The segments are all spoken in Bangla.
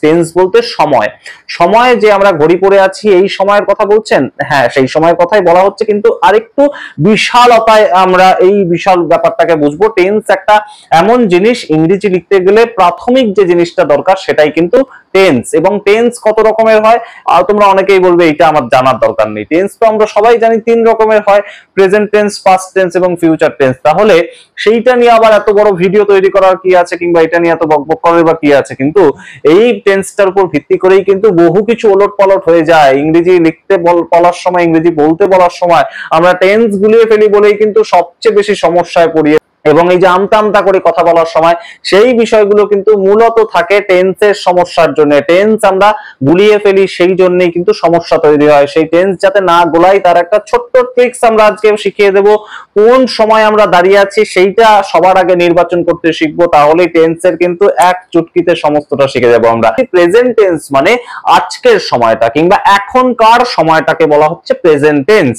টেন্স বলতে সময়, সময় যে আমরা ঘড়ি পড়ে আছি এই সময়ের কথা বলছেন, হ্যাঁ সেই সময়ের কথাই বলা হচ্ছে, কিন্তু আরেকটু বিশালতায় আমরা এই বিশাল ব্যাপারটাকে বুঝবো। টেন্স একটা এমন জিনিস, ইংরেজি লিখতে গেলে প্রাথমিক যে জিনিসটা দরকার সেটাই কিন্তু টেন্স। এবং টেন্স কত রকমের হয় আর তোমরা অনেকেই বলবে এটা আমার জানার দরকার নেই। টেন্স তো আমরা সবাই জানি 3 রকমের হয়, প্রেজেন্ট টেন্স, পাস্ট টেন্স এবং ফিউচার টেন্স। তাহলে সেইটা নিয়ে আবার এত বড় ভিডিও তৈরি করার কি আছে, কিংবা এটা নিয়ে এত বকবক করার বা কি আছে? কিন্তু এই টেন্সটার উপর ভিত্তি করেই কিন্তু বহু কিছু ওলটপালট হয়ে যায়। ইংরেজি লিখতে বলার সময়, ইংরেজি বলতে বলার সময় আমরা টেন্স গুলিয়ে ফেলি বলেই কিন্তু সবচেয়ে বেশি সমস্যায় পড়ি। এবং এই যে আমতা আমতা করে কথা বলার সময় সেই বিষয়গুলো কিন্তু মূলত থাকে টেন্সের সমস্যার জন্য। টেন্স আমরা গুলিয়ে ফেলি, সেই জন্যই কিন্তু সমস্যা তৈরি হয়। সেই টেন্স যাতে না গোলাই তার একটা ছোট্ট ট্রিক্স আমরা আজকে শিখিয়ে দেব। কোন সময় আমরা দাঁড়িয়ে আছি সেইটা সবার আগে নির্বাচন করতে শিখবো, তাহলে টেন্সের কিন্তু এক চুটকিতে সমস্তটা শিখে যাবো আমরা। প্রেজেন্ট টেন্স মানে আজকের সময়টা কিংবা এখনকার সময়টাকে বলা হচ্ছে প্রেজেন্ট টেন্স।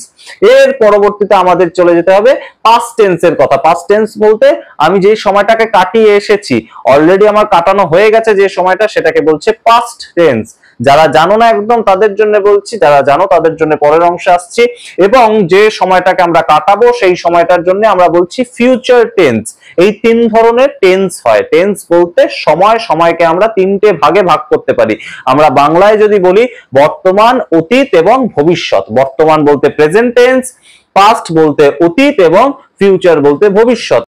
এর পরবর্তীতে আমাদের চলে যেতে হবে পাস্ট টেন্সের কথা। পাস্ট টেন্স বলতে আমি যে সময়টাকে কাটিয়ে এসেছি, অলরেডি আমার কাটানো হয়ে গেছে যে সময়টা, সেটাকে বলছে পাস্ট টেন্স। যারা জানো না একদম তাদের জন্য বলছি, যারা জানো তাদের জন্য পরের অংশে আসছি। এবং যে সময়টাকে আমরা কাটাবো সেই সময়টার জন্য আমরা বলছি ফিউচার টেন্স। এই 3 ধরনের টেন্স হয়। টেন্স বলতে সময়, সময়কে আমরা 3টে ভাগে ভাগ করতে পারি। আমরা বাংলায় যদি বলি বর্তমান, অতীত এবং ভবিষ্যৎ। বর্তমান বলতে প্রেজেন্ট টেন্স, পাস্ট বলতে অতীত এবং ফিউচার বলতে ভবিষ্যৎ।